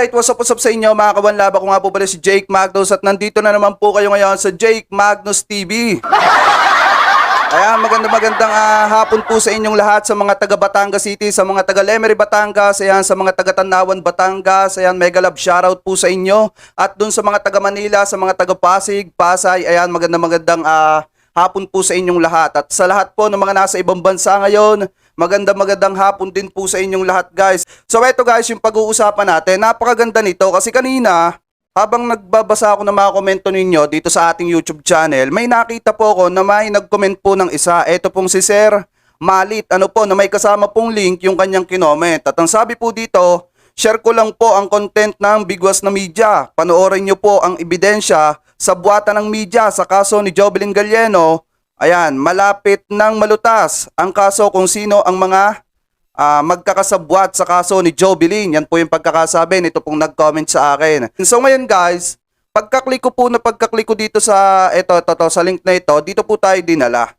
Alright, what's up sa inyo mga kawanlaba, ko nga po pala si Jake Magnus at nandito na naman po kayo ngayon sa Jake Magnus TV. Ayan, magandang hapon po sa inyong lahat, sa mga taga Batangas City, sa mga taga Lemery Batangas, ayan, sa mga taga Tanawan Batangas, ayan, mega love shoutout po sa inyo. At dun sa mga taga Manila, sa mga taga Pasig, Pasay, ayan, magandang hapon po sa inyong lahat. At sa lahat po ng mga nasa ibang bansa ngayon, magandang hapon din po sa inyong lahat, guys. So eto guys, yung pag-uusapan natin, napakaganda nito kasi kanina habang nagbabasa ako ng mga komento ninyo dito sa ating YouTube channel, may nakita po ako na may nag-comment po ng isa. Eto pong si Sir Malit, na may kasama pong link yung kanyang kinoment. At ang sabi po dito, share ko lang po ang content ng Bigwas na Media. Panoorin nyo po ang ebidensya sa buwatan ng media sa kaso ni Jovelyn Galieno. Ayan, malapit nang malutas ang kaso kung sino ang mga magkakasabwat sa kaso ni Jovelyn. Yan po yung pagkakasabi nito pong nag-comment sa akin. So ngayon guys, pagkaklik ko dito sa sa link na ito, dito po tayo dinala.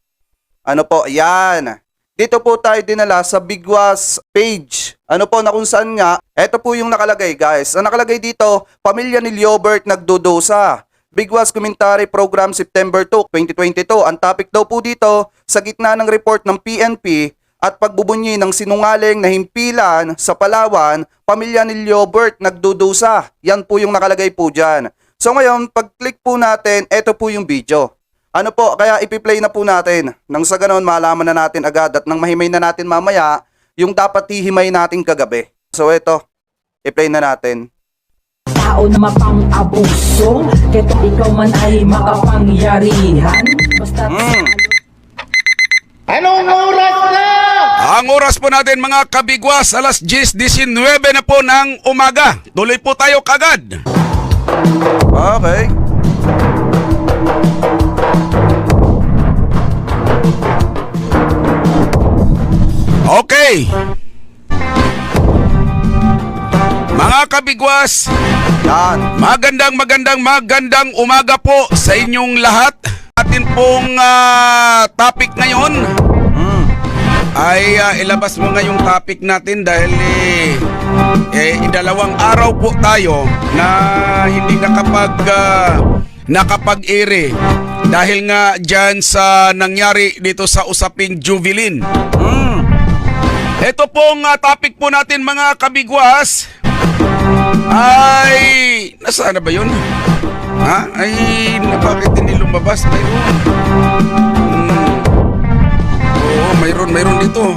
Ano po, ayan. Dito po tayo dinala sa Bigwas page. Na kung saan nga, ito po yung nakalagay guys. Ang nakalagay dito, pamilya ni Liobert nagdudusa. Bigwas Commentary Program September 2, 2022. Ang topic daw po dito, sa gitna ng report ng PNP at pagbubunyi ng sinungaling na himpilan sa Palawan, pamilya ni Liobert nagdudusa. Yan po yung nakalagay po dyan. So ngayon, pag-click po natin, ito po yung video. Kaya ipi-play na po natin. Nang sa ganon, malaman na natin agad at nang mahimay na natin mamaya, yung dapat hihimay natin kagabi. So ito, i-play na natin. Tao na mapang-abuso, keto ikaw man ay makapangyarihan. Basta Anong oras na? Ang oras po natin mga kabigwas, alas 10:19 na po ng umaga. Tuloy po tayo kagad. Okay. Okay. Mga kabigwas, Yan. magandang umaga po sa inyong lahat. Atin pong topic ngayon ay ilabas mo ngayong topic natin dahil idalawang araw po tayo na hindi nakapag-ere dahil nga dyan sa nangyari dito sa usaping Jovelyn. Ito pong topic po natin mga kabigwas ay nasaan na ba yun? Ay bakit hindi lumabas? Mayroon dito.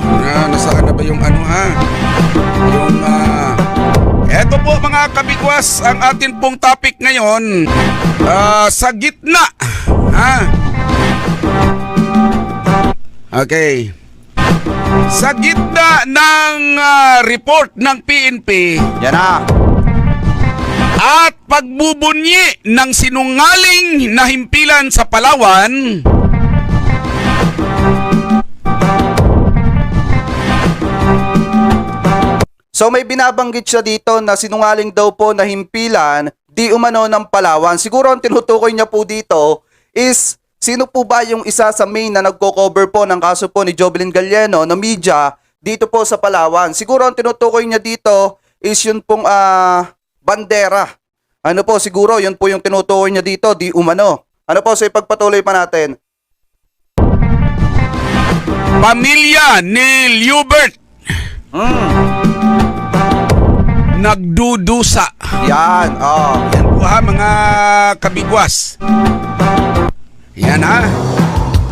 Nasaan na ba yung Yung eto po mga kabigwas, ang atin pong topic ngayon, sa gitna. Okay. Sa gitna ng report ng PNP, Yan na. at pagbubunyi ng sinungaling na himpilan sa Palawan, So may binabanggit siya dito na sinungaling daw po na himpilan di umano ng Palawan. Siguro ang tinutukoy niya po dito is sino po ba yung isa sa main na nagko-cover po ng kaso po ni Jovelyn Galieno na media dito po sa Palawan. Siguro ang tinutukoy niya dito is yun pong bandera. Siguro yun po yung tinutukoy niya dito, di umano. So ipagpatuloy pa natin. pamilya ni Liobert nagdudusa. Yan, Yan po mga kabigwas. Yan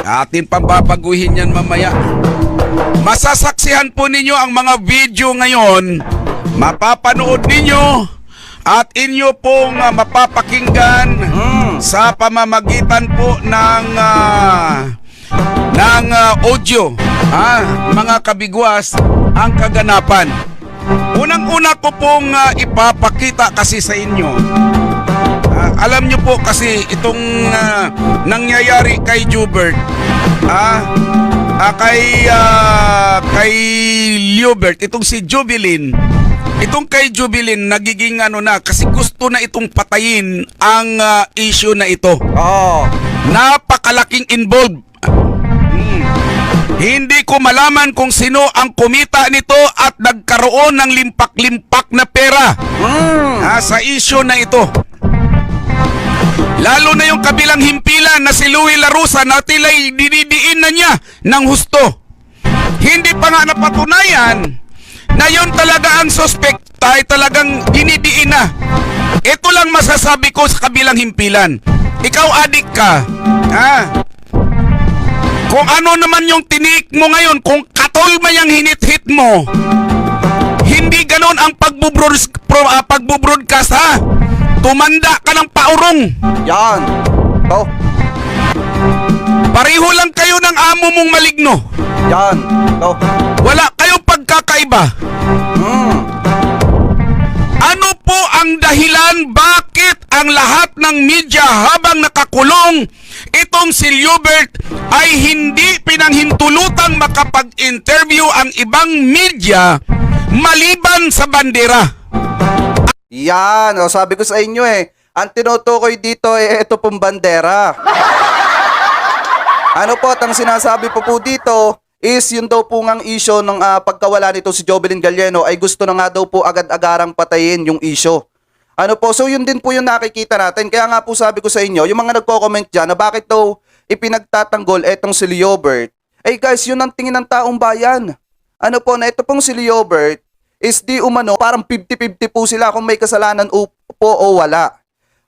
atin pampapaguhin yan mamaya. Masasaksihan po ninyo ang mga video ngayon. Mapapanood ninyo at inyo pong mapapakinggan sa pamamagitan po ng audio. Mga kabigwas, ang kaganapan. Unang-una ko pong ipapakita kasi sa inyo. Alam nyo po kasi itong nangyayari kay Jovelyn, kay Liobert, itong si Jovelyn, itong kay Jovelyn nagiging kasi gusto na itong patayin ang issue na ito. Napakalaking involved. Hindi ko malaman kung sino ang kumita nito at nagkaroon ng limpak-limpak na pera. sa issue na ito. Lalo na yung kabilang himpilan na si Louie Larusa na tila'y dinidiin na niya ng husto. Hindi pa nga napatunayan na yun talaga ang suspect ay talagang dinidiin na. Ito lang masasabi ko sa kabilang himpilan. Ikaw adik ka. Kung ano naman yung tinik mo ngayon, kung katol man yung hinit-hit mo, hindi ganon ang pagbubroadcast ha. Tumanda ka ng paurong. Yan. Oh. Pareho lang kayo ng amo mong maligno. Yan. Oh. Wala kayong pagkakaiba. Ano po ang dahilan bakit ang lahat ng media habang nakakulong itong si Liobert ay hindi pinanghintulutang makapag-interview ang ibang media maliban sa bandera? Yan. O, sabi ko sa inyo ang tinutukoy dito ito pong bandera. Ano po, at ang sinasabi po dito is yun daw po ngang issue ng pagkawala nito si Jovelyn Galieno ay gusto na nga daw po agad-agarang patayin yung issue. Ano po, so yun din po yung nakikita natin. Kaya nga po sabi ko sa inyo, yung mga nagko-comment dyan na bakit daw ipinagtatanggol etong si Liobert. Guys, yun ang tingin ng taong bayan. Ano po, na ito pong si Liobert is di umano, parang 50-50 po sila kung may kasalanan po o wala.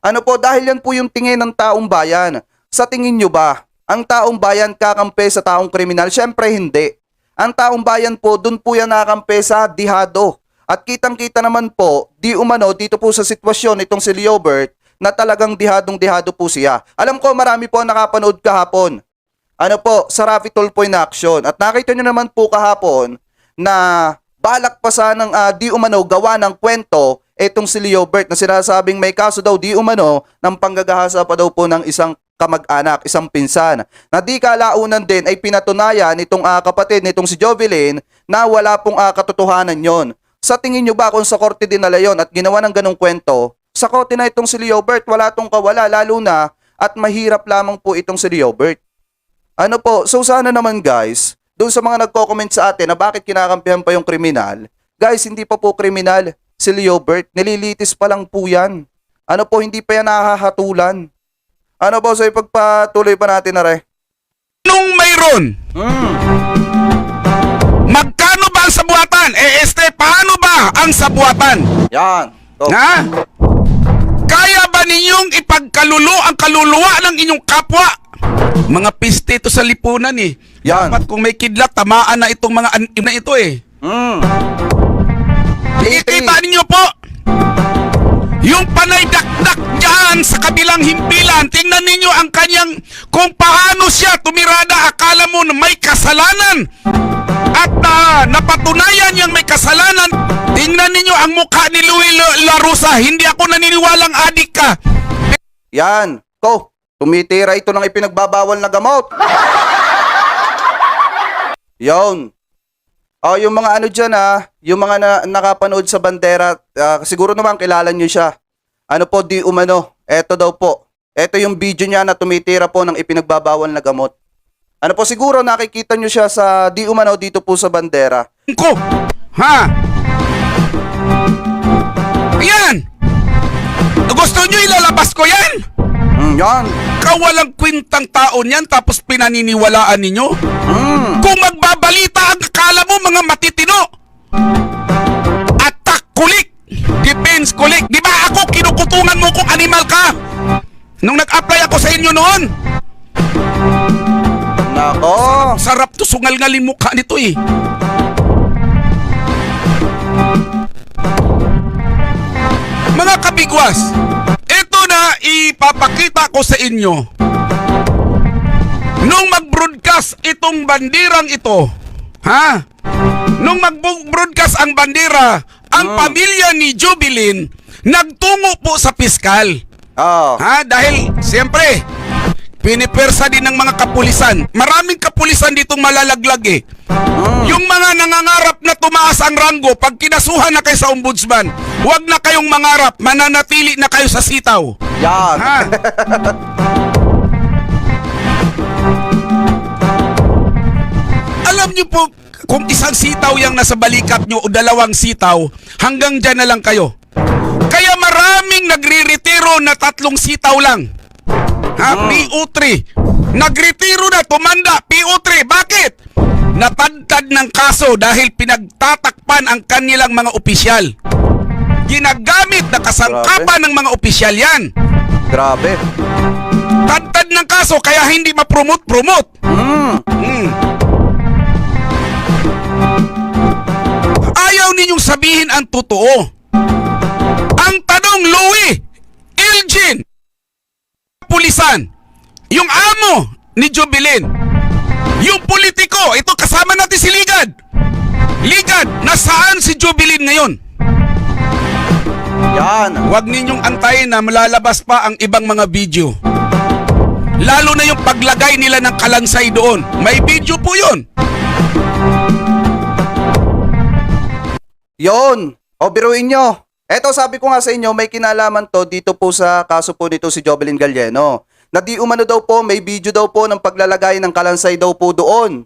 Ano po, dahil yan po yung tingin ng taong bayan. Sa tingin nyo ba, ang taong bayan kakampi sa taong kriminal? Syempre hindi. Ang taong bayan po, dun po yan nakakampi sa dihado. At kitang-kita naman po, di umano dito po sa sitwasyon itong si Liobert na talagang dihadong-dihado po siya. Alam ko marami po ang nakapanood kahapon. Ano po, sa Rafi Tulfo in action. At nakita nyo naman po kahapon na balak pa sanang di umano gawa ng kwento itong si Liobert na sinasabing may kaso daw di umano ng panggagahasa pa daw po ng isang kamag-anak, isang pinsan. Na di kalaunan din ay pinatunayan itong kapatid nitong si Jovelyn na wala pong katotohanan yon. Sa tingin nyo ba kung sa korte dinala yon at ginawa ng ganong kwento, sa korte na itong si Liobert, wala tong kawala, lalo na at mahirap lamang po itong si Liobert. Ano po, so sana naman guys, doon sa mga nagko-comment sa atin na bakit kinakampihan pa yung kriminal, guys, hindi pa po kriminal si Liobert, nililitis pa lang po yan. Ano po, hindi pa yan nakahatulan. Ano po, so ipagpatuloy pa natin na Nung mayroon, magkano ba ang sabuatan? Paano ba ang sabuatan? Yan. Go. Ha? Kaya ba ninyong ang kaluluwa ng inyong kapwa? Mga piste ito sa lipunan Yan. Dapat kung may kidlat, tamaan na itong mga na ito Ikita ninyo po, yung panay dakdak dyan sa kabilang himpilan, tingnan ninyo ang kanyang, kung paano siya tumirada, akala mo na may kasalanan. At napatunayan niyang may kasalanan. Tingnan ninyo ang mukha ni Louie Larusa. Hindi ako naniniwalang adik ka. Yan. Ko, tumitira ito ng ipinagbabawal na gamot. Yon. Oh, yung mga ano dyan yung mga nakapanood sa bandera, siguro naman kilala nyo siya. Ano po, di umano. Eto daw po. Eto yung video niya na tumitira po ng ipinagbabawal na gamot. Ano po, siguro nakikita nyo siya sa di umano dito po sa bandera. Ko! Ha? Yan! Gusto nyo ilalabas ko yan? Yan. Kawalang kwintang tao niyan tapos pinaniniwalaan ninyo? Kung magbabalita ang akala mo mga matitino, attack kulik, defense kulik. Di ba ako kinukutungan mo kung animal ka? Nung nag-apply ako sa inyo noon. Nako. Sarap to, sungal-ngalin mukha nito Mga kabigwas, ito na ipapakita ko sa inyo. Nung mag-broadcast itong bandirang ito, nung mag-broadcast ang bandera, ang pamilya ni Jovelyn nagtungo po sa piskal. Dahil siyempre pinipersa din ng mga kapulisan. Maraming kapulisan ditong malalaglag Yung mga nangangarap na tumaas ang ranggo, pag kinasuhan na kayo sa ombudsman, huwag na kayong mangarap, mananatili na kayo sa sitaw. Yan. Alam niyo po, kung isang sitaw yung nasa balikat nyo o dalawang sitaw, hanggang dyan na lang kayo. Kaya marami nagre-retiro na 3 sitaw lang. PO3. Nagretiro na, tumanda, PO3. Bakit? Natadtad ng kaso dahil pinagtatakpan ang kanilang mga opisyal. Ginagamit na kasangkapan ng mga opisyal yan. Grabe. Tadtad ng kaso kaya hindi ma-promote. Ayaw ninyong sabihin ang totoo. Ang tanong, Louie, Elgin, pulisan, yung amo ni Jubilin, yung politiko, ito kasama natin si Ligad. Ligad, nasaan si Jubilin ngayon? Yan. Huwag ninyong antayin na malalabas pa ang ibang mga video. Lalo na yung paglagay nila ng kalansay doon. May video po yun. Yon. O biruin nyo. Eto, sabi ko nga sa inyo, may kinalaman to dito po sa kaso po nito si Jovelyn Galieno. Na di umano daw po, may video daw po ng paglalagay ng kalansay daw po doon.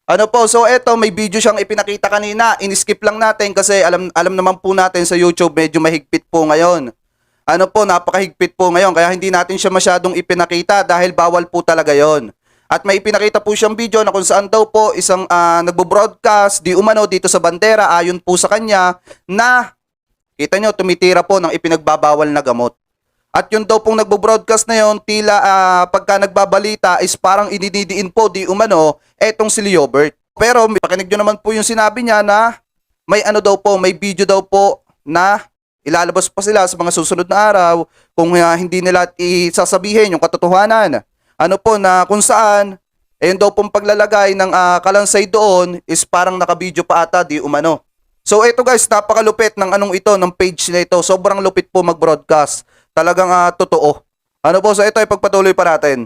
Ano po, so eto, may video siyang ipinakita kanina. In-skip lang natin kasi alam naman po natin sa YouTube medyo mahigpit po ngayon. Ano po, napakahigpit po ngayon kaya hindi natin siya masyadong ipinakita dahil bawal po talaga yon. At may ipinakita po siyang video na kung saan daw po isang nagbo-broadcast di umano dito sa bandera ayon po sa kanya na kita nyo tumitira po ng ipinagbabawal na gamot. At yun daw pong nagbo-broadcast na yon tila pagka nagbabalita is parang inididiin po di umano etong si Leobert. Pero pakinig nyo naman po yung sinabi niya na may ano daw po, may video daw po na ilalabas pa sila sa mga susunod na araw kung hindi nila isasabihin yung katotohanan. Ano po na kung saan, ayun daw pong paglalagay ng kalansay doon is parang nakabideo pa ata di umano. So ito guys, napakalupit ng anong ito, ng page na ito. Sobrang lupit po mag-broadcast. Talagang totoo. Ano po, so ito ay pagpatuloy pa natin.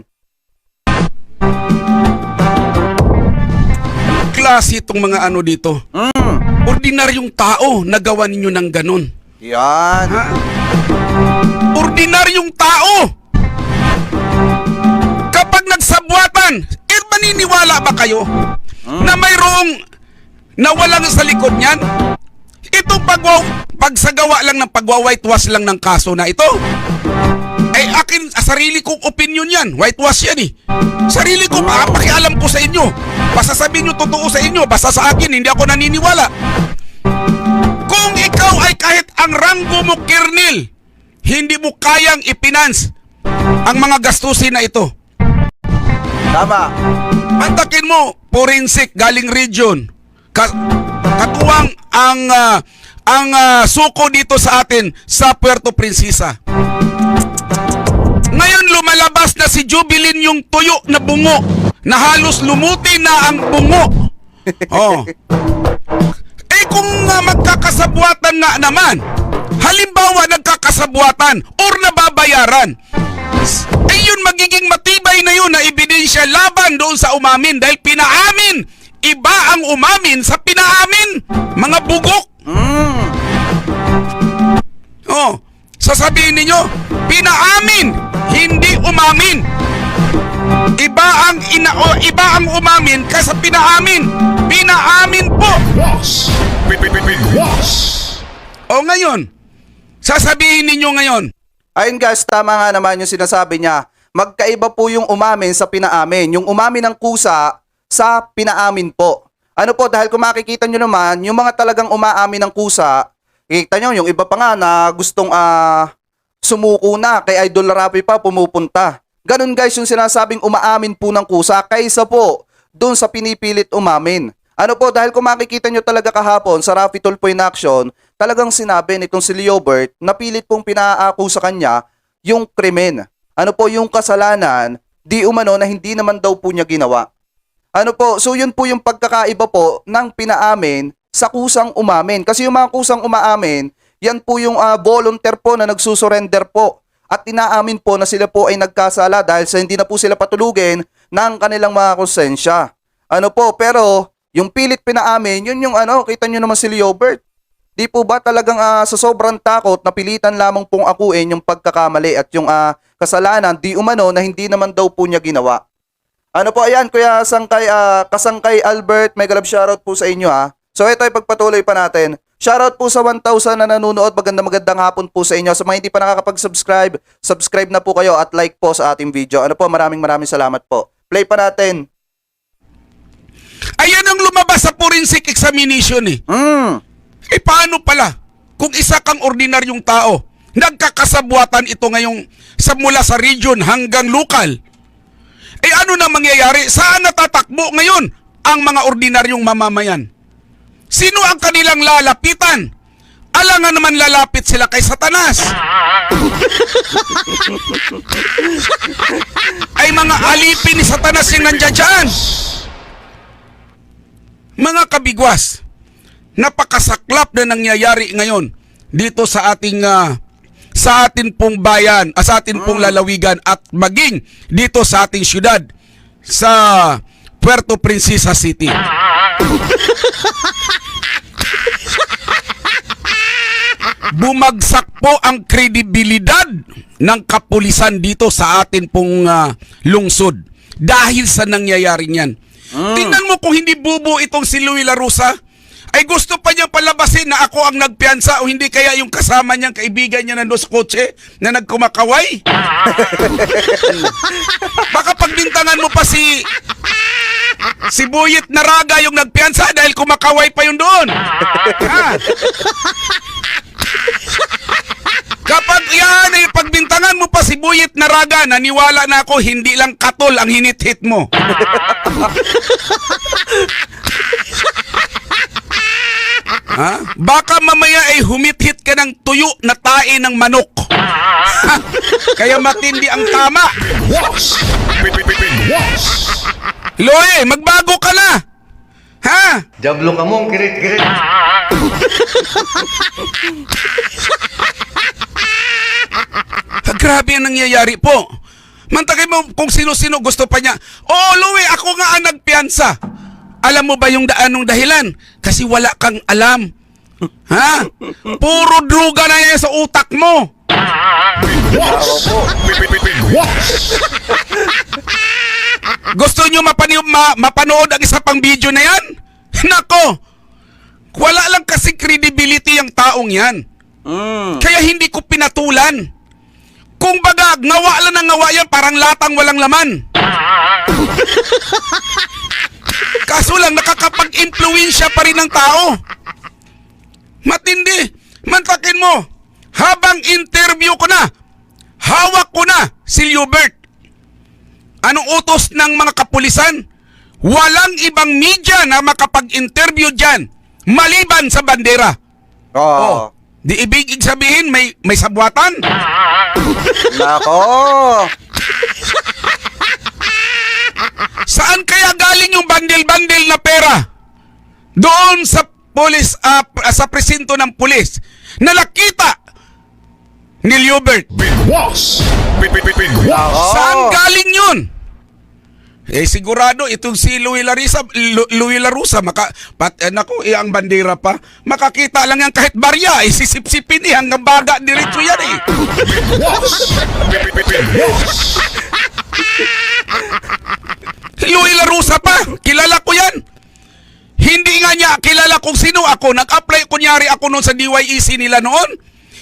Klase itong mga ano dito. Ordinaryong tao nagawa ninyo ng ganun. Yan. Ordinaryong tao. Kapag nagsabwatan, maniniwala ba kayo na mayroong nawalang sa likod niyan? Itong pagsagawa lang ng pagwa-whitewash lang ng kaso na ito. Ay akin, sarili kong opinion yan. Whitewash yan eh. Sarili ko, pakialam ko sa inyo. Basta sabihin nyo totoo sa inyo. Basta sa akin, hindi ako naniniwala. Kung ikaw ay kahit ang ranggo mo, Kernel, hindi mo kayang ipinance ang mga gastusin na ito. Tama. Pantakin mo, forensic, galing region. Katuwang ang suko dito sa atin sa Puerto Princesa. Ngayon lumalabas na si Jubilin yung tuyo na bungo na halos lumuti na ang bungo. Oh. Eh kung magkakasabwatan nga naman, halimbawa nagkakasabwatan or nababayaran, eh yun magiging matibay na yun na ebidensya laban doon sa umamin dahil pinaamin. Iba ang umamin sa pinaamin. Mga bugok. Oh, sasabihin ninyo, pinaamin, hindi umamin. Iba ang umamin kaysa pinaamin. Pinaamin po. O ngayon, sasabihin ninyo ngayon. Ayun guys, tama nga naman yung sinasabi niya. Magkaiba po yung umamin sa pinaamin. Yung umamin ng kusa sa pinaamin po. Ano po, dahil kung makikita nyo naman, yung mga talagang umaamin ng kusa, kita nyo, yung iba pa nga na gustong sumuko na, kay Idol Rapi pa pumupunta. Ganun guys yung sinasabing umaamin po ng kusa kaysa po dun sa pinipilit umamin. Ano po, dahil kung makikita nyo talaga kahapon sa Rafi Tulfo in Action, talagang sinabi nitong si Leobert na pilit pong pinaako sa kanya yung krimen. Ano po, yung kasalanan, di umano na hindi naman daw po niya ginawa. Ano po, so yun po yung pagkakaiba po ng pinaamin sa kusang umamin. Kasi yung mga kusang umaamin, yan po yung volunteer po na nagsusurrender po. At inaamin po na sila po ay nagkasala dahil sa hindi na po sila patulugin ng kanilang mga konsensya. Ano po, pero yung pilit pinaamin, yun yung kita nyo naman si Leobert. Di po ba talagang sa sobrang takot na pilitan lamang pong akuin yung pagkakamali at yung kasalanan di umano na hindi naman daw po niya ginawa. Ano po, ayan, Kuya Kasangkay Albert, may galab shoutout po sa inyo ha. So ito ay pagpatuloy pa natin. Shoutout po sa 1,000 na nanonood. Magandang hapon po sa inyo. Sa mga hindi pa nakakapag-subscribe, subscribe na po kayo at like po sa ating video. Ano po, maraming salamat po. Play pa natin. Ayan ang lumabas sa forensic examination eh. Eh paano pala? Kung isa kang ordinaryong tao, nagkakasabwatan ito ngayong mula sa region hanggang lokal. Eh ano na mangyayari? Saan natatakbo ngayon ang mga ordinaryong mamamayan? Sino ang kanilang lalapitan? Alangan naman lalapit sila kay Satanas. Ay mga alipin ni Satanas yung nandiyan dyan. Mga kabigwas, napakasaklap na nangyayari ngayon dito sa ating sa atin pong bayan, sa atin pong lalawigan at maging dito sa ating syudad sa Puerto Princesa City. Bumagsak po ang kredibilidad ng kapulisan dito sa atin pong lungsod dahil sa nangyayari niyan. Tingnan mo kung hindi bubo itong si Louie Larusa, ay gusto pa niyang palabasin na ako ang nagpiyansa o hindi kaya yung kasama niyang kaibigan niya na sa kotse na nagkumakaway. Baka pagbintangan mo pa si Buyit Naraga yung nagpiyansa dahil kumakaway pa yun doon. Kapag yan ay pagbintangan mo pa si Buyit Naraga, naniwala na ako hindi lang katol ang hinit-hit mo. Baka mamaya ay humit-hit ka ng tuyo na tae ng manok. Kaya matindi ang tama. Loe, magbago ka na. Ha? Diablo ka mo, kirit-kirit. Grabe ang nangyayari po. Mantagay mo kung sino-sino gusto pa niya. Oh, Louie, ako nga ang nagpiyansa. Alam mo ba yung anong dahilan? Kasi wala kang alam. Ha? Puro druga na yan sa utak mo. Gusto nyo mapanood ang isa pang video na yan? Nako, wala lang kasi credibility ang taong yan. Kaya hindi ko pinatulan. Kung baga, ngawa lang ng ngawa yan, parang latang walang laman. Kaso lang, nakakapag-influensya pa rin ng tao. Matindi. Mantakin mo, habang interview ko na, hawak ko na si Liubert. Anong utos ng mga kapulisan? Walang ibang media na makapag-interview dyan, maliban sa bandera. Oh. Di ibig sabihin may sabwatan? Nako. Saan kaya galing yung bandel-bandel na pera? Doon sa pulis, sa presinto ng pulis na nakita ni Liubert. Saan galing yun? Eh sigurado itong si Louie Larusa ang bandera pa. Makakita lang yan kahit barya, sisip-sipin hanggang baga diretso yan eh. Louie Larusa pa, kilala ko yan. Hindi nga niya kilala kung sino ako. Nag-apply kunyari ako noon sa DYEC nila noon.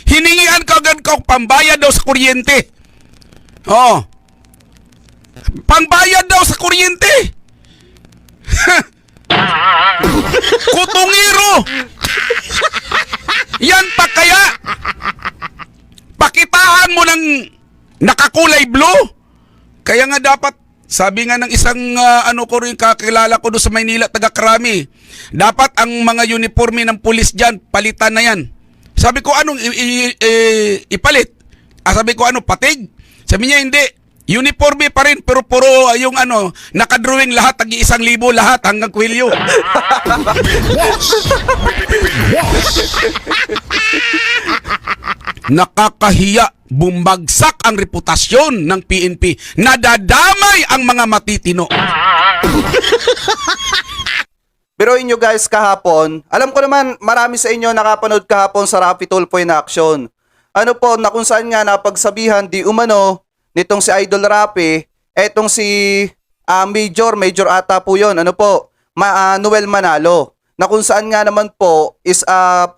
Hiningian kagad ko pambayad daw sa kuryente. Oh. Pangbayad daw sa kuryente. Kutungiro. Yan pa kaya? Pakitaan mo ng nakakulay blue? Kaya nga dapat, sabi nga ng isang ko rin kakilala ko doon sa Maynila, taga Krami, dapat ang mga uniforme ng pulis dyan, palitan na yan. Sabi ko, anong ipalit? Sabi ko, patig? Sabi niya, hindi. Uniforme pa rin, pero puro yung nakadrawing lahat, tag-1,000 lahat hanggang kwilyo. Nakakahiya, bumagsak ang reputasyon ng PNP. Nadadamay ang mga matitino. Biruin nyo guys kahapon, alam ko naman marami sa inyo nakapanood kahapon sa Raffy Tulfo in action. Ano po, na kung saan nga napagsabihan di umano nitong si Idol Raffy, etong si Major ata po yon, Noel Manalo. na kung saan nga naman po is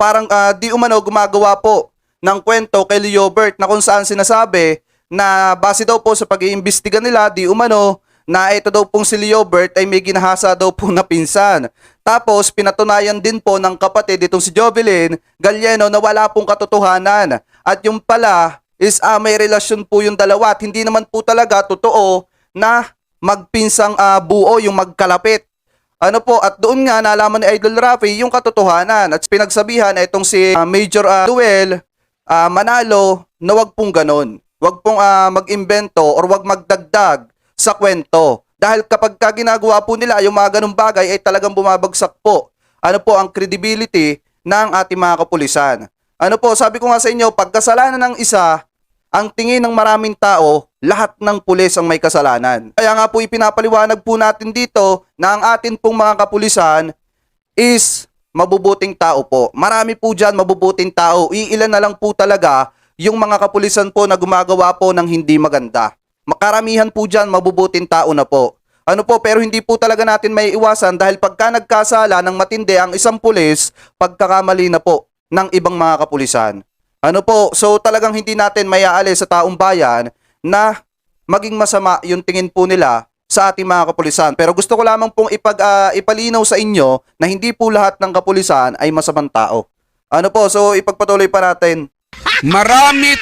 parang di umano gumagawa po ng kwento kay Leobert na kung saan sinasabi na base daw po sa pag-iimbestiga nila di umano na ito daw pong si Leobert ay may ginahasa daw po na pinsan. Tapos pinatunayan din po ng kapatid itong si Jovelyn Galieno na wala pong katotohanan. At yung pala is may relasyon po yung dalawa at hindi naman po talaga totoo na magpinsang buo yung magkalapit. Ano po, at doon nga nalaman ni Idol Rafi yung katotohanan at pinagsabihan na itong si Major Duel Manalo na wag pong ganon. Wag pong mag-imbento or wag magdagdag sa kwento. Dahil kapag ginagawa po nila yung mga ganung bagay ay talagang bumabagsak po. Ano po ang credibility ng ating mga kapulisan. Ano po, sabi ko nga sa inyo, pagkasalanan ng isa, ang tingin ng maraming tao, lahat ng pulis ang may kasalanan. Kaya nga po ipinapaliwanag po natin dito na ang atin pong mga kapulisan is mabubuting tao po. Marami po dyan mabubuting tao. Iilan na lang po talaga yung mga kapulisan po na gumagawa po ng hindi maganda. Makaramihan po dyan mabubuting tao na po. Ano po, pero hindi po talaga natin may iwasan dahil pagka nagkasala ng matindi ang isang pulis, pagkakamali na po ng ibang mga kapulisan. Ano po, so talagang hindi natin may aalis sa taong bayan na maging masama yung tingin po nila sa ating mga kapulisan. Pero gusto ko lamang pong ipalinaw sa inyo na hindi po lahat ng kapulisan ay masamang tao. Ano po, so ipagpatuloy pa natin. Marami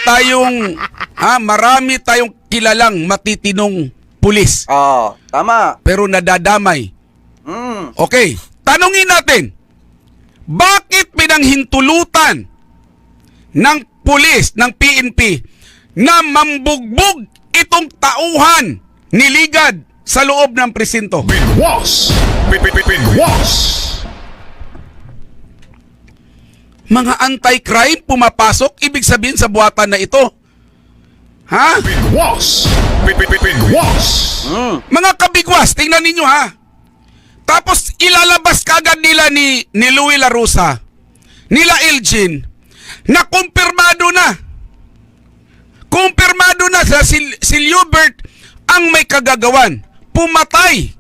tayong kilalang matitinong pulis. Tama. Pero nadadamay. Okay, tanungin natin. Bakit pinanghintulutan ng pulis, ng PNP na mambugbog itong tauhan ni Ligad sa loob ng presinto? Bigwas! Bigwas! Mga anti-crime pumapasok, ibig sabihin sa buhatan na ito. Ha? Bigwas! Bigwas! Mga kabigwas, tingnan ninyo ha. Tapos ilalabas kagad nila ni Louie Larusa, nila Elgin, na kumpirmado na. Kumpirmado na sa si Leobert ang may kagagawan. Pumatay.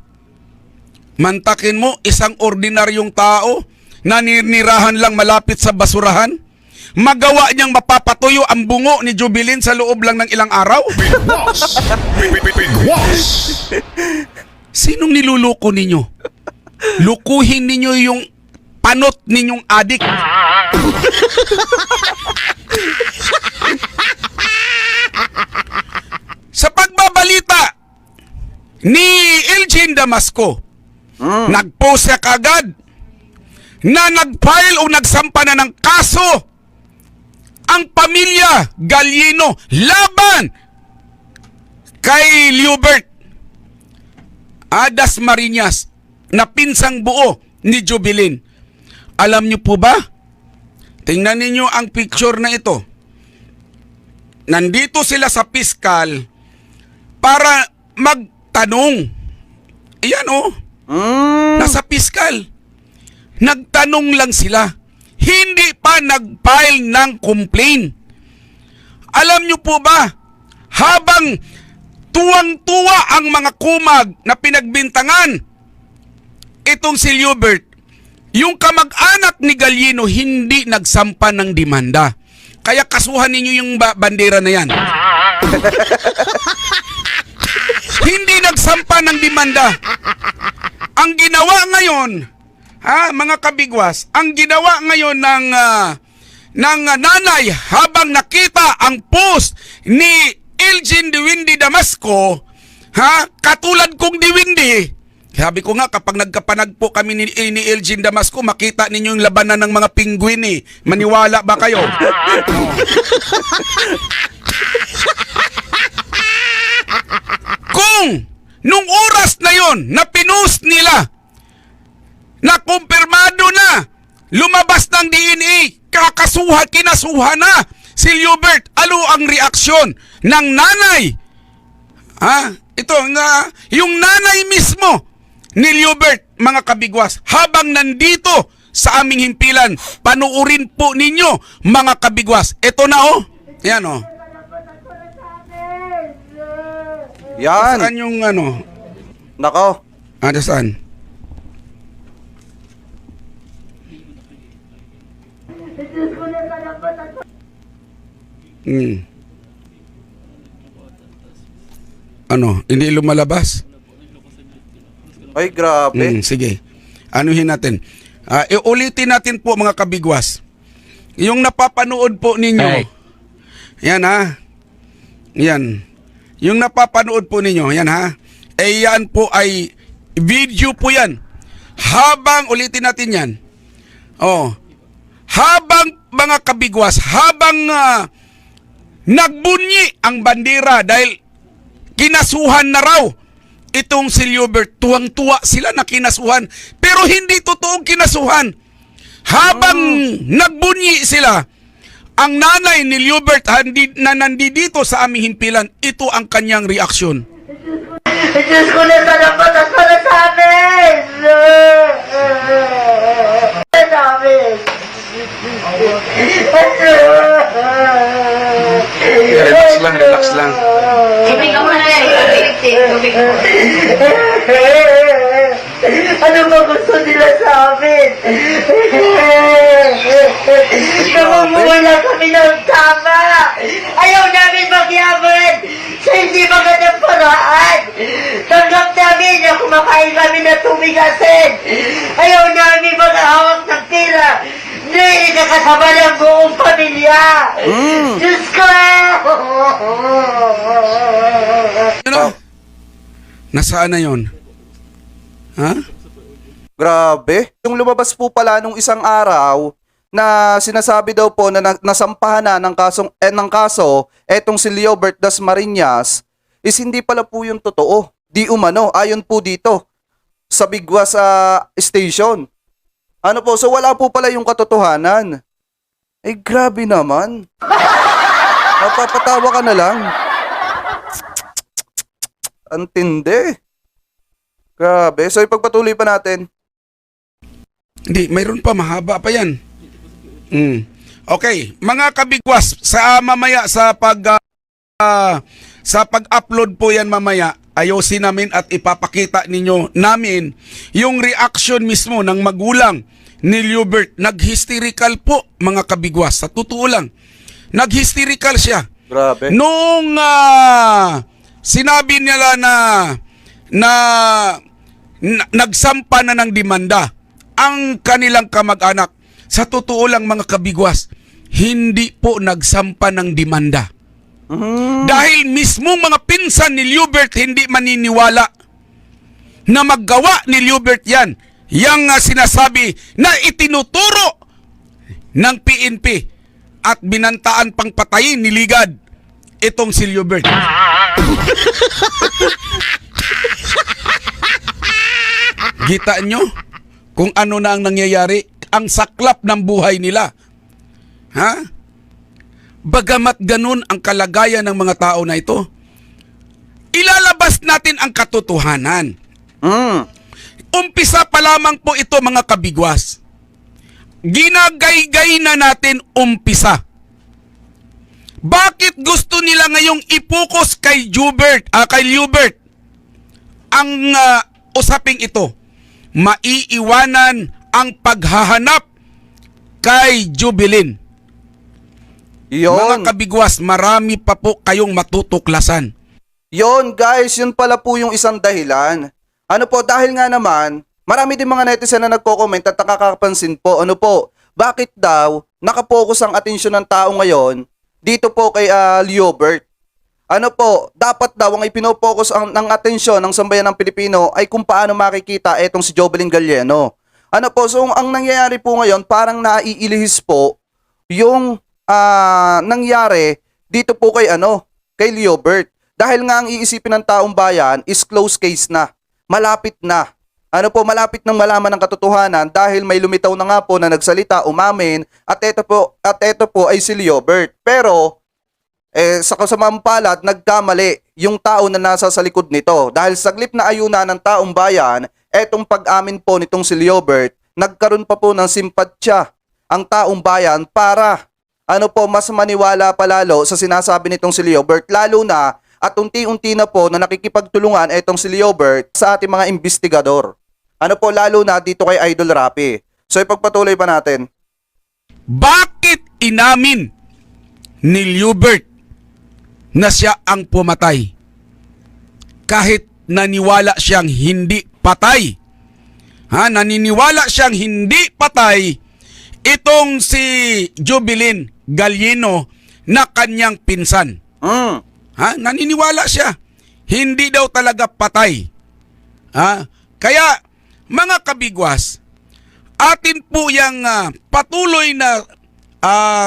Mantakin mo, isang ordinaryong tao na ninirahan lang malapit sa basurahan, magawa niyang mapapatuyo ang bungo ni Jovelyn sa loob lang ng ilang araw? Bigwas! Bigwas! Sinong niluluko ninyo? Lukuhin ninyo yung panot ninyong adik. Sa pagbabalita ni Elgin Damasco, nag-post siya kagad na nag-file o nagsampa na ng kaso ang pamilya Galieno laban kay Leobert Adas Marinas na pinsang buo ni Jovelyn. Alam niyo po ba? Tingnan ninyo ang picture na ito. Nandito sila sa piskal para magtanong. Iyan oh. Nasa piskal. Nagtanong lang sila. Hindi pa nag-file ng complaint. Alam niyo po ba? Habang tuwang-tuwa ang mga kumag na pinagbintangan itong si Leobert, yung kamag-anak ni Galieno hindi nagsampa ng demanda. Kaya kasuhan ninyo yung bandera na yan. Hindi nagsampa ng demanda. Ang ginawa ngayon, mga kabigwas, ang ginawa ngayon ng nanay habang nakita ang post ni Elgin Diwindi Damasco, katulad kong Diwindi. Sabi ko nga, kapag nagkapanagpo kami ni Elgin Damasco, makita ninyo yung labanan ng mga penguin eh. Maniwala ba kayo? Kung nung oras na yon na pinost nila, na kumpirmado na, lumabas ng DNA, kinasuha na si Leobert, ano ang reaksyon ng nanay? Ito nga, yung nanay mismo ni Leobert, mga kabigwas, habang nandito sa aming himpilan, panuurin po ninyo, mga kabigwas. Ito na oh. Yan oh. Yan. Saan yung ano? Nako. Saan? Ano, hindi lumalabas? Ay, grabe. Sige. Anuhin natin. Iulitin natin po mga kabigwas. Yung napapanood po ninyo. Hey. Yan ha. Yan. Yung napapanood po ninyo, yan ha. Yan po ay video po yan. Habang, ulitin natin yan. Habang mga kabigwas, habang nagbunyi ang bandera dahil kinasuhan na raw itong si Liobert, tuwang-tuwa sila na kinasuhan, pero hindi totoong kinasuhan. Habang nagbunyi sila, ang nanay ni Liobert na nandito sa aming himpilan, ito ang kanyang reaksyon. Diyos ko na sana patas para sa amin! Sa amin! Relax lang. Tubig ka muna yan. Tubig. Ano ba gusto nila sa amin? Namumuwala kami ng tama! Ayaw namin magyaman sa hindi magandang paraan! Tanggap namin na kumakain kami ng tubig asin! Ayaw namin maghahawak ng tira! Hindi nakasama ng buong pamilya! Diyos ko! Ano? Nasaan na yon? Ha? Grabe. Yung lumabas po pala nung isang araw na sinasabi daw po na nasampahan na ng kaso etong si Liobert Dasmariñas is hindi pala po yung totoo. Di umano, ayon po dito sa Bigwas station. Ano po, so wala po pala yung katotohanan. Eh grabe naman. Mapapatawa ka na lang. Antindi. Grabe. So ipagpatuloy pa natin. Hindi, mayroon pa, mahaba pa yan. Okay, mga kabigwas, sa mamaya sa pag-upload po yan mamaya, ayusin namin at ipapakita namin yung reaction mismo ng magulang ni Liobert. Nag-hysterical po, mga kabigwas. Sa totoo lang, nag-hysterical siya. Grabe. Nung sinabi nila na nagsampa na ng demanda ang kanilang kamag-anak, sa totoo lang mga kabigwas, hindi po nagsampa ng demanda. Dahil mismong mga pinsan ni Liobert hindi maniniwala na maggawa ni Liobert yan. Yang sinasabi na itinuturo ng PNP at binantaan pang patayin ni Ligad itong si Liobert. Kita nyo kung ano na ang nangyayari, ang saklap ng buhay nila. Ha? Bagamat ganun ang kalagayan ng mga tao na ito, ilalabas natin ang katotohanan. Umpisa pa lamang po ito, mga kabigwas. Ginagaygay na natin umpisa. Bakit gusto nila ngayong ipokus kay Liobert ang usaping ito? Maiiwanan ang paghahanap kay Jubilin. Yon. Mga kabigwas, marami pa po kayong matutuklasan. Yon guys, yun pala po yung isang dahilan. Ano po, dahil nga naman, marami din mga netizen na nagko-comment at nakakapansin po, ano po, bakit daw nakapokus ang atensyon ng tao ngayon dito po kay Liobert? Ano po, dapat daw ang ipinopokus ng atensyon ng sambayan ng Pilipino ay kung paano makikita etong si Jovelyn Galieno. Ano po, so ang nangyayari po ngayon, parang naiilihis po yung nangyari dito po kay Liobert. Dahil nga ang iisipin ng taong bayan is close case na. Malapit na. Ano po, malapit nang malaman ng katotohanan dahil may lumitaw na nga po na nagsalita, umamin, at ito po ay si Liobert. Pero sa kasamaang palad, nagkamali yung tao na nasa sa likod nito. Dahil saglip na ayuna ng taong bayan, etong pag-amin po nitong si Liobert, nagkaroon pa po ng simpatsya ang taong bayan para mas maniwala palalo sa sinasabi nitong si Liobert. Lalo na at unti-unti na po na nakikipagtulungan etong si Liobert sa ating mga investigador. Lalo na dito kay Idol Rapi. So ipagpatuloy pa natin. Bakit inamin ni Liubert na siya ang pumatay. Kahit naniwala siyang hindi patay. Naniniwala siyang hindi patay itong si Jubilin Galieno na kanyang pinsan. Naniniwala siya. Hindi daw talaga patay. Kaya, mga kabigwas, atin po yung patuloy na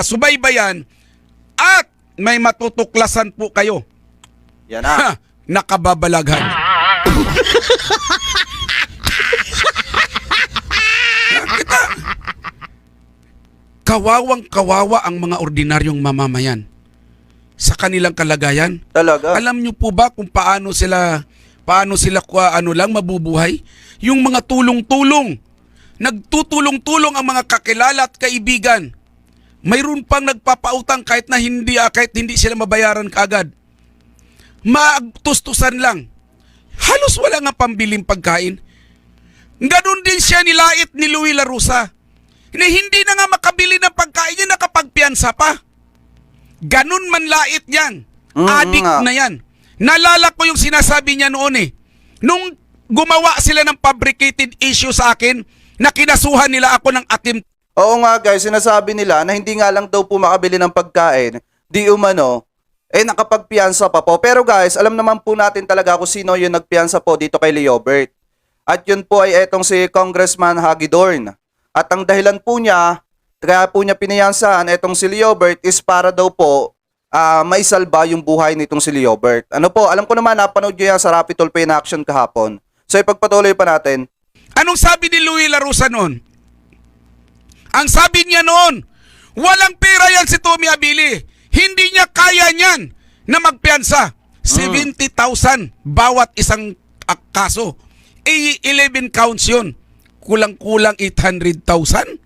subaybayan at may matutuklasan po kayo. Yan na. Nakababalaghan. Kita. Kawawang-kawawa ang mga ordinaryong mamamayan sa kanilang kalagayan. Talaga. Alam niyo po ba kung paano sila mabubuhay? Yung mga tulong-tulong. Nagtutulong-tulong ang mga kakilala at kaibigan. Mayroon pang nagpapautang kahit hindi sila mabayaran kaagad. Magtustusan lang. Halos wala nga pambiling pagkain. Ganon din siya nilait ni Louie Larusa. Na hindi na nga makabili ng pagkain niya, nakapagpiyansa pa. Ganon man lait yan. Adik na yan. Nalala ko yung sinasabi niya noon eh. Nung gumawa sila ng fabricated issue sa akin, na kinasuhan nila ako ng atim. Oo nga guys, sinasabi nila na hindi nga lang daw po makabili ng pagkain, di umano, nakapagpiyansa pa po. Pero guys, alam naman po natin talaga kung sino yung nagpiyansa po dito kay Liobert. At yun po ay etong si Congressman Hagedorn. At ang dahilan po niya, kaya po niya pinayansahan etong si Liobert is para daw po maisalba yung buhay nitong si Liobert. Ano po, alam ko naman, napanood nyo yan sa Rapid Tulpo in Action kahapon. So ipagpatuloy pa natin. Anong sabi ni Louie Larusa noon? Ang sabi niya noon, walang pera yan si Tommy Abili. Hindi niya kaya niyan na magpiyansa. 70,000 bawat isang kaso. 11 counts yun. Kulang-kulang 800,000.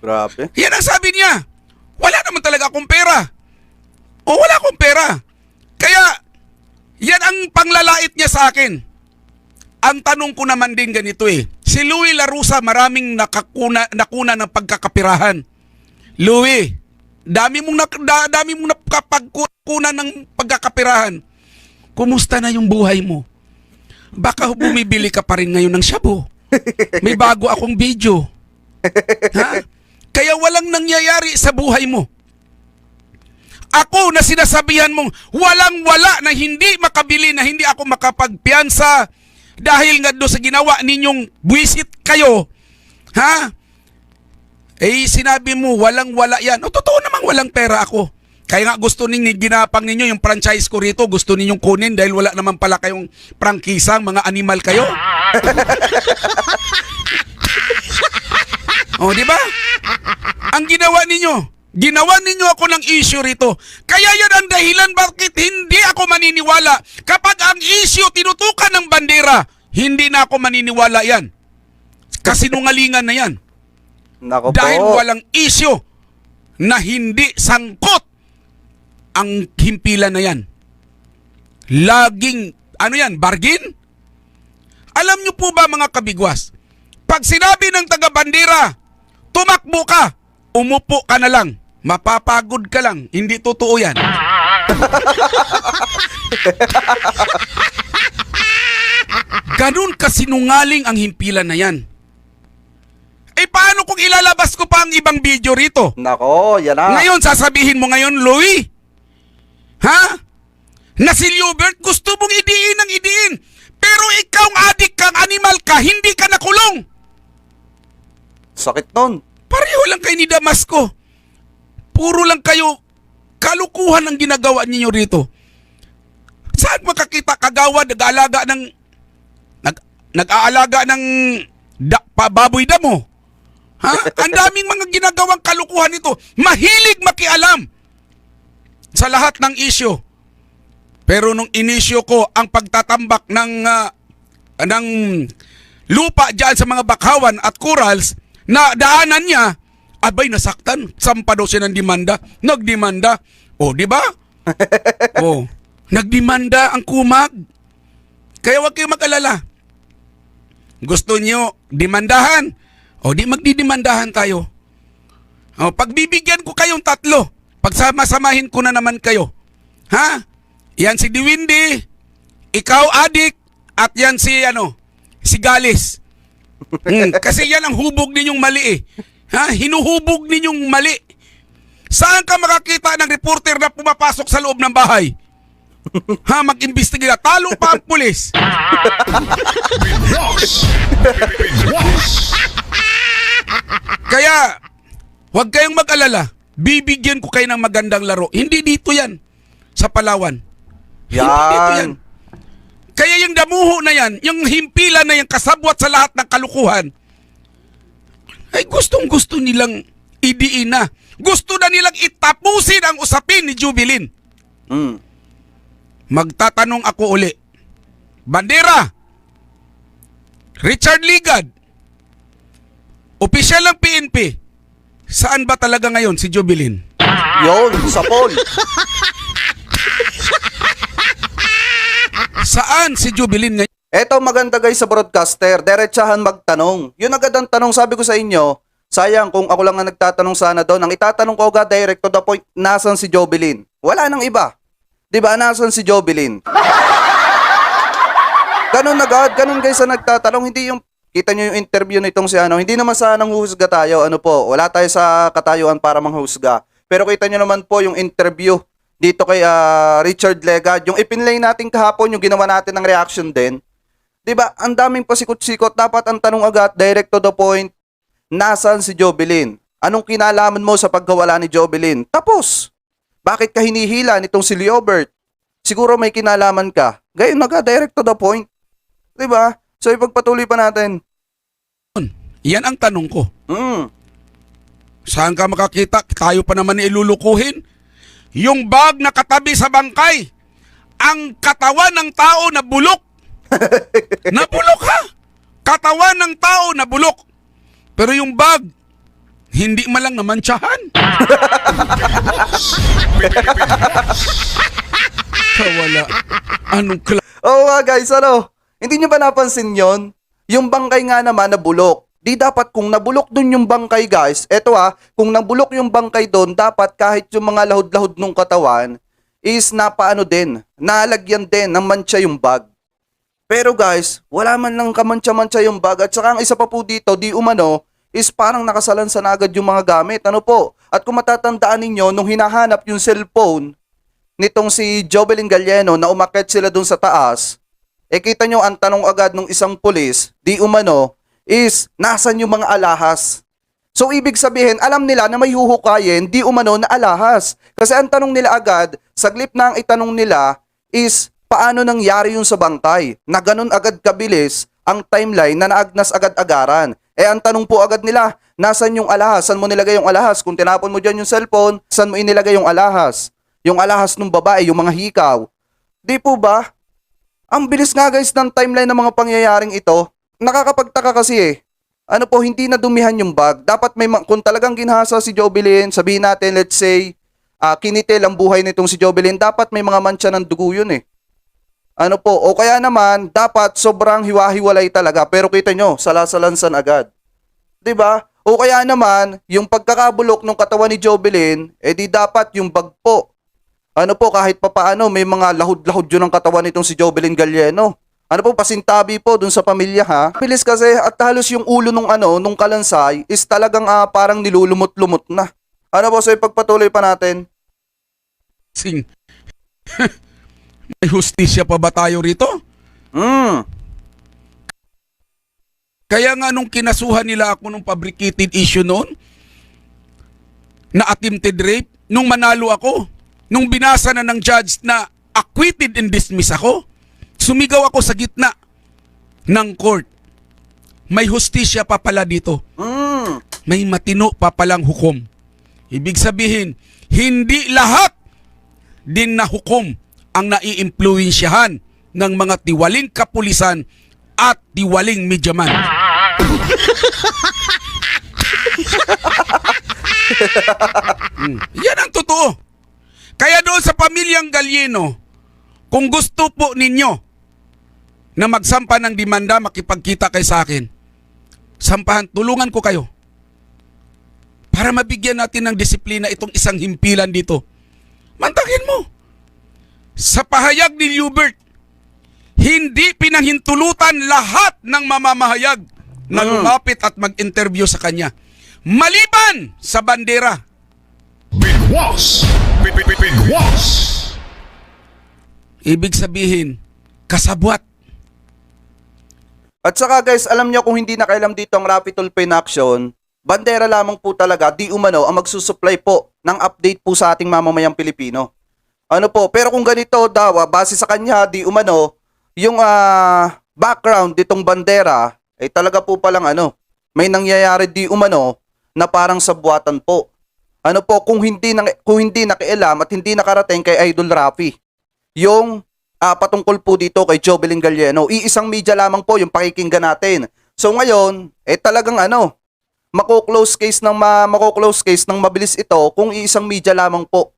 Grabe. Yan ang sabi niya. Wala naman talaga akong pera. O wala akong pera. Kaya, yan ang panglalait niya sa akin. Ang tanong ko naman din ganito eh. Si Louie Larusa maraming nakuna ng pagkakapirahan. Louie, dami mong nakapagkuna ng pagkakapirahan. Kumusta na yung buhay mo? Baka bumibili ka pa rin ngayon ng shabu. May bago akong video. Kaya walang nangyayari sa buhay mo. Ako na sinasabihan mong walang-wala na hindi makabili, na hindi ako makapagpiyansa dahil nga doon sa ginawa ninyong buwisit kayo. Sinabi mo walang-wala yan. O totoo namang walang pera ako. Kaya nga gusto ninyo, ginapang ninyo yung franchise ko rito, gusto ninyong kunin dahil wala naman pala kayong prangkisang, mga animal kayo. O, di ba? Ang ginawa ninyo ako ng issue rito. Kaya yan ang dahilan bakit hindi ako maniniwala. Kapag ang issue tinutukan ng bandera, hindi na ako maniniwala yan. Kasinungalingan na yan. Nako po. Dahil walang issue na hindi sangkot ang himpilan na yan. Laging, bargain? Alam nyo po ba mga kabigwas, pag sinabi ng taga-bandera, tumakbo ka, umupo ka na lang, mapapagod ka lang, hindi totoo yan. Ganun kasinungaling ang himpilan na yan. Paano kung ilalabas ko pa ang ibang video rito? Nako, yan na. Ngayon, sasabihin mo ngayon, Louie, na si Liubert gusto mong idiin ng idiin. Pero ikaw adik kang animal ka, hindi ka nakulong. Sakit nun. Pareho lang kayo ni Damasco. Puro lang kayo kalukuhan ang ginagawa ninyo rito. Saan makakita kagawad nag-aalaga ng baboy damo? Ang daming mga ginagawang kalukuhan ito. Mahilig makialam sa lahat ng issue. Pero nung inisyo ko ang pagtatambak ng lupa diyan sa mga bakhawan at corals na daanan niya, abay nasaktan. Sampa daw siya ng demanda. Nagdemanda. O, di ba? O, nagdemanda ang kumag. Kaya wag kayong mag-alala. Gusto niyo demandahan? O, di magdidemandahan tayo. O, pagbibigyan ko kayong 3. Pagsama-samahin ko na naman kayo. Ha? Yan si Diwindi, ikaw Adik, at yan si Galis. Kasi yan ang hubog ninyong mali eh. Ha? Hinuhubog ninyong mali. Saan ka makakita ng reporter na pumapasok sa loob ng bahay? Ha? Mag-imbestiga. Talo pa ang pulis. Boss. Big Boss. Kaya, huwag kayong mag-alala. Bibigyan ko kayo ng magandang laro. Hindi dito yan. Sa Palawan. Hindi dito yan. Yan. Kaya yung damuho na yan, yung himpilan na yan, kasabwat sa lahat ng kalukuhan, ay gustong-gusto nilang idiin na. Gusto na nilang itapusin ang usapin ni Jubilin. Mm. Magtatanong ako uli. Bandera, Richard Ligad, opisyal ng PNP, saan ba talaga ngayon si Jubilin? Yun, sa poll. Saan si Jubilin ngayon? Eto maganda guys sa broadcaster, diretsahan magtanong. Yun agad ang tanong, sabi ko sa inyo. Sayang kung ako lang ang nagtatanong sana doon. Ang itatanong ko agad direct to the point, nasan si Jobilin? Wala nang iba. 'Di ba? Nasan si Jobilin? Ganun agad, ganun guys ang nagtatanong. Hindi yung, kita nyo yung interview nitong si hindi naman sana nanguhusga tayo. Wala tayo sa katayuan para manghusga. Pero kita nyo naman po yung interview dito kay Richard Legad. Yung ipinlay natin kahapon, yung ginawa natin ng reaction din. 'Di ba? Ang daming pasikot-sikot. Dapat ang tanong agad, direct to the point. Nasaan si Jobilin? Anong kinalaman mo sa pagkawala ni Jobilin? Tapos, bakit ka hinihila nitong si Leobert? Siguro may kinalaman ka. Gayon na ka, direct to the point. 'Di ba? So ipagpatuloy pa natin. Yan ang tanong ko. Saan ka makakita? Tayo pa naman ilulukuhin. Yung bag na katabi sa bangkay, ang katawan ng tao na bulok. Nabulok ha? Katawan ng tao na bulok. Pero yung bag, hindi malang namantsahan. Kawala. Anong Oo nga guys, hindi nyo ba napansin yon? Yung bangkay nga naman nabulok. Di dapat kung nabulok dun yung bangkay guys, kung nabulok yung bangkay dun, dapat kahit yung mga lahod-lahod nung katawan, is nalagyan din ng mantsa yung bag. Pero guys, wala man lang kamantsa-mantsa yung bag. At saka ang isa pa po dito, is parang nakasalansan agad yung mga gamit. At kung matatandaan ninyo, nung hinahanap yung cellphone nitong si Jovelyn Galleno na umakyat sila dun sa taas, kita nyo ang tanong agad ng isang pulis, is nasan yung mga alahas? So ibig sabihin, alam nila na may huhukayin, na alahas. Kasi ang tanong nila agad, saglip na ang itanong nila is, paano nangyari yung sa bangkay? Na ganun agad kabilis ang timeline na naagnas agad-agaran. Ang tanong po agad nila, nasan yung alahas? Saan mo nilagay yung alahas? Kung tinapon mo dyan yung cellphone, saan mo inilagay yung alahas? Yung alahas ng babae, yung mga hikaw. Di po ba? Ang bilis nga guys ng timeline ng mga pangyayaring ito. Nakakapagtaka kasi hindi na dumihan yung bag. Dapat kung talagang ginhasa si Jobilin, sabihin natin, let's say, kinitil ang buhay nitong si Jobilin, dapat may mga mantsa ng dugo yun o kaya naman, dapat sobrang hiwa-hiwalay talaga. Pero kita nyo, salasalansan agad. 'Di ba? O kaya naman, yung pagkakabulok ng katawan ni Jobilin, di dapat yung bag po. Kahit papaano, may mga lahod-lahod yun ang katawan nitong si Jobilin Galleno. Pasintabi po dun sa pamilya ha. Bilis kasi at halos yung ulo nung kalansay is talagang parang nilulumot-lumot na. So ipagpatuloy pa natin. Sing. May hustisya pa ba tayo rito? Kaya nga nung kinasuhan nila ako nung fabricated issue noon, na attempted rape, nung manalo ako, nung binasa na ng judge na acquitted and dismiss ako, sumigaw ako sa gitna ng court. May hustisya pa pala dito. May matino pa palang hukom. Ibig sabihin, hindi lahat din na hukom ang naiimpluwensyahan ng mga tiwaling kapulisan at tiwaling medyaman. Yan ang totoo. Kaya doon sa pamilyang Galleno, kung gusto po ninyo na magsampa ng demanda, makipagkita kay sa akin, sampahan, tulungan ko kayo. para mabigyan natin ng disiplina itong isang himpilan dito. Mantakin mo. Sa pahayag ni Hubert, hindi pinahintulutan lahat ng mamamahayag na lumapit at mag-interview sa kanya. Maliban sa bandera. Bigwas! Bigwas! Ibig sabihin, kasabwat. At saka guys, alam niyo kung hindi nakailam dito ang Rapid Tulpo in Action, bandera lamang po talaga, di umano, ang magsusupply po ng update po sa ating mamamayang Pilipino. Ano po, pero kung ganito daw, base sa kanya, di umano, yung background ditong bandera, ay talaga po palang may nangyayari di umano na parang sabwatan po. Ano po, kung hindi nakialam at hindi nakarating kay Idol Rafi, yung patungkol po dito kay Jovelyn Galieno. Iisang media lamang po yung pakikinggan natin. So ngayon, talagang mako-close case ng mabilis ito kung iisang media lamang po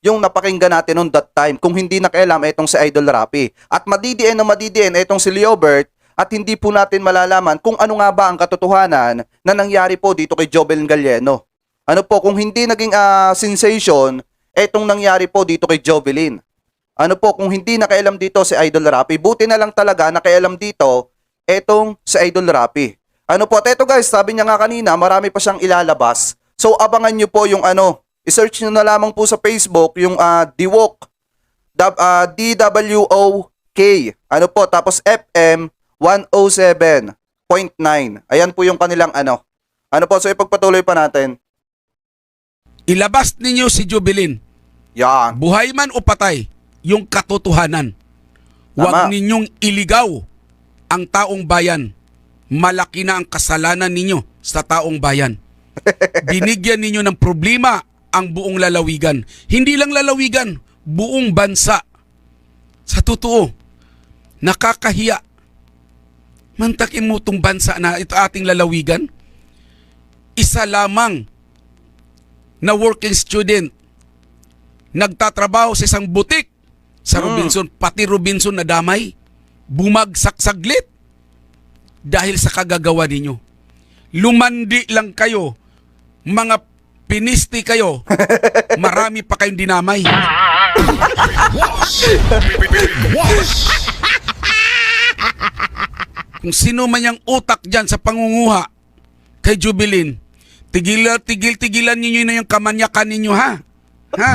yung napakinggan natin on that time. Kung hindi nakialam itong si Idol Rafi. At madidiin itong si Leobert at hindi po natin malalaman kung ano nga ba ang katotohanan na nangyari po dito kay Jovelyn Galieno. Ano po, kung hindi naging sensation itong nangyari po dito kay Jovelyn. Ano po, kung hindi nakialam dito si Idol Rafi, buti na lang talaga nakialam dito etong si Idol Rafi. Ano po, at eto guys, sabi niya nga kanina, marami pa siyang ilalabas. So abangan nyo po yung i-search nyo na lamang po sa Facebook yung DWOK, DWOK, ano po, tapos FM 107.9. Ayan po yung kanilang ano po, so ipagpatuloy pa natin. Ilabas ninyo si Jovelyn. Yan. Buhay man o patay, yung katotohanan. Huwag Tama. ninyong iligaw ang taong bayan. Malaki na ang kasalanan ninyo sa taong bayan. Binigyan ninyo ng problema ang buong lalawigan. Hindi lang lalawigan, buong bansa. Sa totoo, nakakahiya. Mantakin mo itong bansa na ito ating lalawigan. Isa lamang na working student nagtatrabaho sa isang butik sa Robinson, pati Robinson na damay, bumagsak saglit dahil sa kagagawa ninyo. Lumandi lang kayo, mga pinisti kayo, marami pa kayong dinamay. Kung sino man yung utak dyan sa pangunguha kay Jovelyn, tigilan ninyo na yung kamanyakan ninyo, ha? Ha?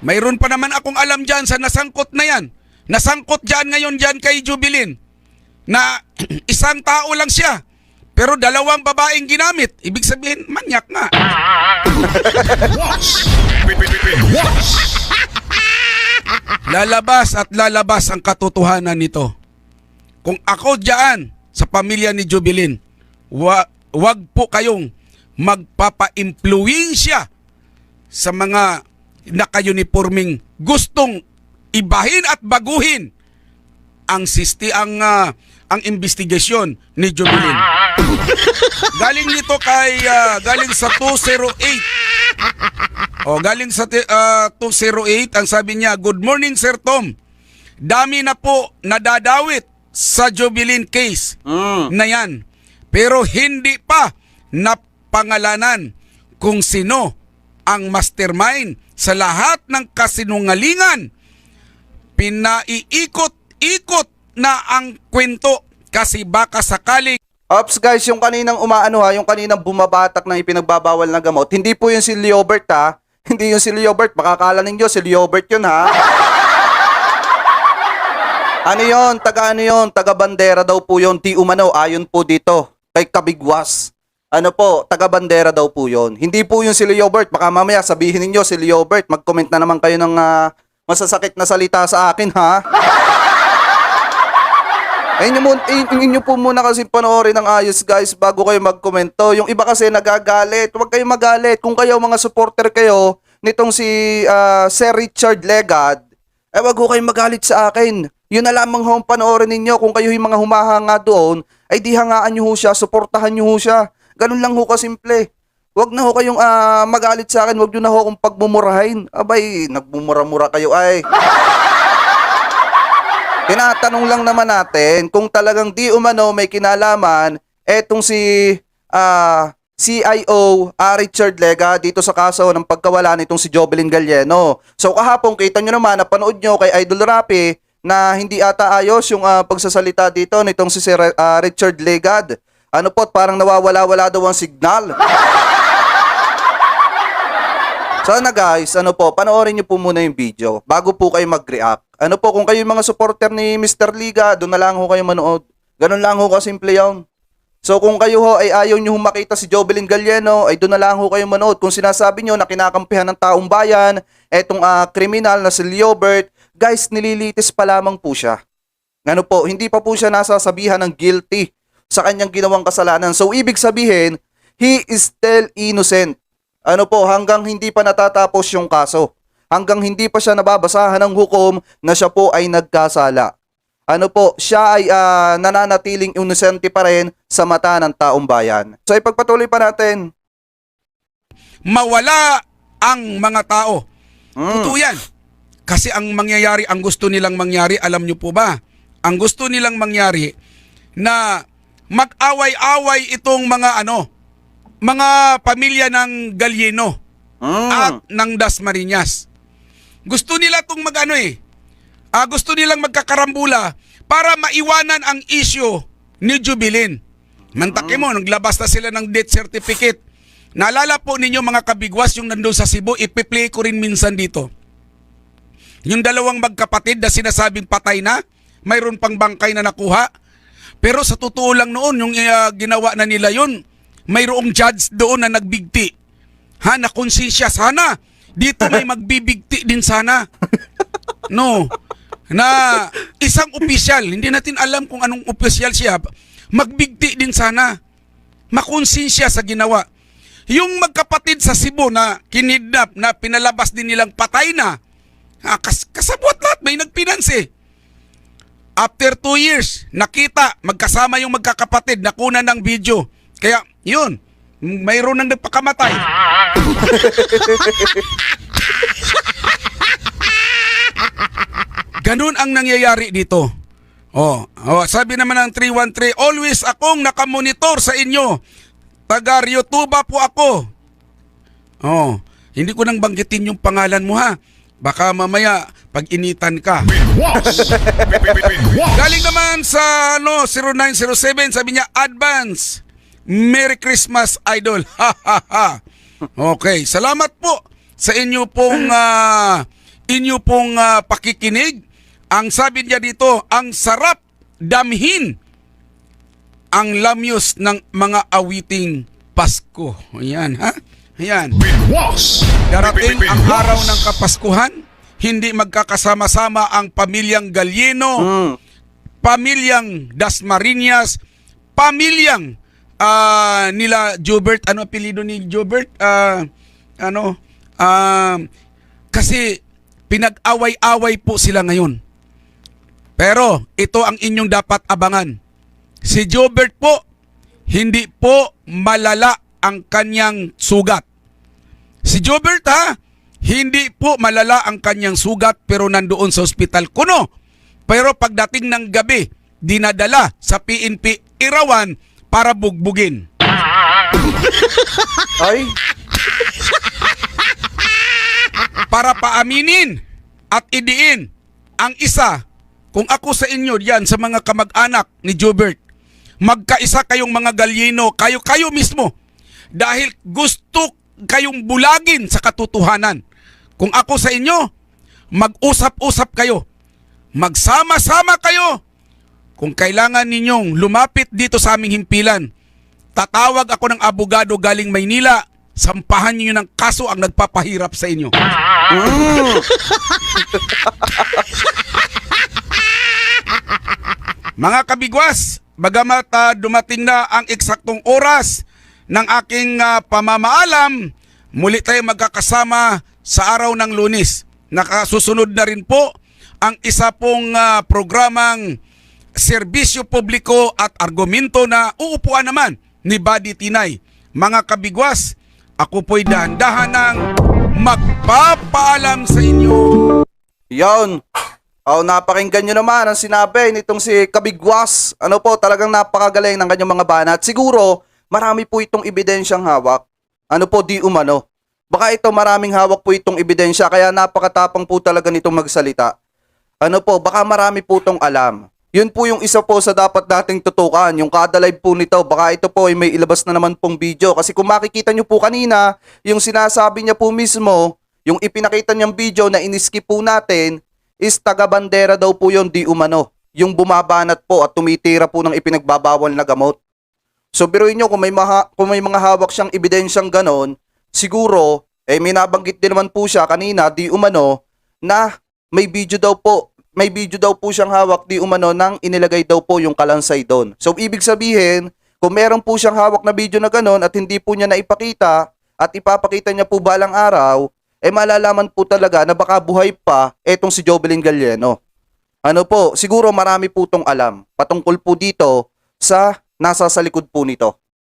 Mayroon pa naman akong alam dyan sa nasangkot na yan. Nasangkot dyan ngayon dyan kay Jovelyn na isang tao lang siya pero dalawang babaeng ginamit. Ibig sabihin, manyak nga. Lalabas at lalabas ang katotohanan nito. Kung ako dyan sa pamilya ni Jovelyn, wag po kayong magpapa-impluwensya sa mga naka-uniforming gustong ibahin at baguhin ang investigasyon ni Jovelyn. Galing nito galing sa 208. Galing sa 208, ang sabi niya, "Good morning, Sir Tom. Dami na po nadadawit sa Jovelyn case na yan. Pero hindi pa napangalanan kung sino ang mastermind sa lahat ng kasinungalingan. Pinaiikot-ikot na ang kwento kasi baka sakali." Ops guys, yung kaninang yung kaninang bumabatak ng ipinagbabawal na gamot, hindi po yun si Leobert ha. Hindi yun si Leobert, baka akala ninyo si Leobert yun ha. Taga bandera daw po yun, di umano, ayon po dito kay Kabigwas. Taga bandera daw po yun. Hindi po yun si Leobert, baka mamaya sabihin ninyo si Leobert, mag-comment na naman kayo ng masasakit na salita sa akin ha. Inyo po muna kasi panoorin ng ayos guys bago kayo magkomento. Yung iba kasi nagagalit. Huwag kayong magalit. Kung kayo mga supporter kayo nitong si Sir Richard Legad, wag ko kayong magalit sa akin. Yun na lamang ho panoorin ninyo. Kung kayo yung mga humahanga doon, ay di hangaan nyo ho siya, suportahan nyo ho siya. Ganun lang ho kasimple. Wag na ho kayong magalit sa akin. Wag nyo na ho kung pagmumurahin. Abay, nagmumura-mura kayo ay. Tinatanong lang naman natin kung talagang di umano may kinalaman etong si CIO Richard Lega dito sa kaso ng pagkawala nitong si Jovelyn Galieno. So kahapon kita nyo naman, napanood nyo kay Idol Rapi na hindi ata ayos yung pagsasalita dito nitong si Richard Legad. Ano po, parang nawawala-wala daw ang signal. Sana guys, ano po, panoorin nyo po muna yung video bago po kayo mag-react. Ano po, kung kayo yung mga supporter ni Mr. Liga, doon na lang ho kayo manood. Ganun lang ho kasimple yun. So kung kayo ho ay ayaw nyo makita si Jovelyn Galieno, ay doon na lang ho kayo manood. Kung sinasabi nyo na kinakampihan ng taong bayan, etong kriminal na si Leobert, guys, nililitis pa lamang po siya. Ano po, hindi pa po siya nasasabihan ng guilty sa kanyang ginawang kasalanan. So ibig sabihin, he is still innocent. Ano po, hanggang hindi pa natatapos yung kaso. Hanggang hindi pa siya nababasahan ng hukom na siya po ay nagkasala. Ano po, siya ay nananatiling inosente pa rin sa mata ng taong bayan. So ipagpatuloy pa natin. Mawala ang mga tao. Totoo yan. Kasi ang mangyayari, ang gusto nilang mangyari, alam nyo po ba? Ang gusto nilang mangyari na mag-away-away itong mga mga pamilya ng Galieno at ng Dasmariñas. Gusto nila itong gusto nilang magkakarambula para maiwanan ang issue ni Jovelyn. Mantake mo, naglabas na sila ng death certificate. Naalala po ninyo mga kabigwas yung nandun sa Cebu, ipi-play ko rin minsan dito. Yung dalawang magkapatid na sinasabing patay na, mayroon pang bangkay na nakuha. Pero sa totoo lang noon, yung ginawa na nila yun, mayroong judge doon na nagbigti. Na konsensya sana. Dito may magbibigti din sana. No. Na isang opisyal, hindi natin alam kung anong opisyal siya, magbigti din sana. Makonsensya sa ginawa. Yung magkapatid sa Cebu na kinidnap, na pinalabas din nilang patay na, kasabwat lahat, may nagpinansi. After 2 years, nakita, magkasama yung magkakapatid, nakuna ng video. Kaya, yun, mayroon nang nagpakamatay. Ganun ang nangyayari dito. Sabi naman ng 313, always akong nakamonitor sa inyo. Taga Riotuba po ako. Hindi ko nang banggitin yung pangalan mo ha. Baka mamaya pag-initan ka. Bigwas! Bigwas! Galing naman sa 0907, sabi niya, advance. Merry Christmas, Idol. Okay, salamat po sa inyo pong pakikinig. Ang sabi niya dito, ang sarap damhin ang lamyos ng mga awiting Pasko. Ayan, ha? Ayan. Bigwas! Darating ang araw ng Kapaskuhan, hindi magkakasama-sama ang pamilyang Galieno, pamilyang Dasmariñas, pamilyang nila Jobert. Ano apelyido ni Jobert? Kasi pinag-away-away po sila ngayon. Pero ito ang inyong dapat abangan. Si Jobert po, hindi po malala ang kanyang sugat. Si Jobert hindi po malala ang kanyang sugat pero nandoon sa ospital kuno. Pero pagdating ng gabi, dinadala sa PNP Irawan para bugbugin. Ay, Para paaminin at idiin ang isa. Kung ako sa inyo diyan sa mga kamag-anak ni Jobert, magkaisa kayong mga Galieno, kayo mismo. Dahil gusto kayong bulagin sa katotohanan. Kung ako sa inyo, mag-usap-usap kayo. Magsama-sama kayo. Kung kailangan ninyong lumapit dito sa aming himpilan, tatawag ako ng abogado galing Maynila, sampahan niyo ng kaso ang nagpapahirap sa inyo. Mga kabigwas, bagamat dumating na ang eksaktong oras ng aking pamamaalam, muli tayo magkakasama sa araw ng Lunes. Nakasusunod na rin po ang isa pong programang serbisyo publiko at argumento na uupuan naman ni Buddy Tinay. Mga kabigwas, ako po'y dahan-dahan ng magpapaalam sa inyo. yon. Napakinggan nyo naman ang sinabi nitong si Kabigwas. Ano po, talagang napakagaling ng kanyang mga banat. Siguro, marami po itong ebidensyang hawak. Ano po, di umano. Baka ito maraming hawak po itong ebidensya kaya napakatapang po talaga nitong magsalita. Ano po, baka marami po itong alam. Yun po yung isa po sa dapat nating tutukan, yung kada live po nito, baka ito po ay may ilabas na naman pong video. Kasi kung makikita nyo po kanina, yung sinasabi niya po mismo, yung ipinakita niyang video na iniskip po natin, is taga-bandera daw po yun, di umano. Yung bumabanat po at tumitira po ng ipinagbabawal na gamot. So biruin nyo, kung may mga hawak siyang ebidensyang ganon, siguro, may nabanggit din naman po siya kanina, di umano, na may video daw po siyang hawak di umano nang inilagay daw po yung kalansay doon. So ibig sabihin, kung meron po siyang hawak na video na ganon at hindi po niya naipakita at ipapakita niya po balang araw, malalaman po talaga na baka buhay pa etong si Jovelyn Galieno. Ano po, siguro marami po tong alam patungkol po dito sa nasa sa likod po nito.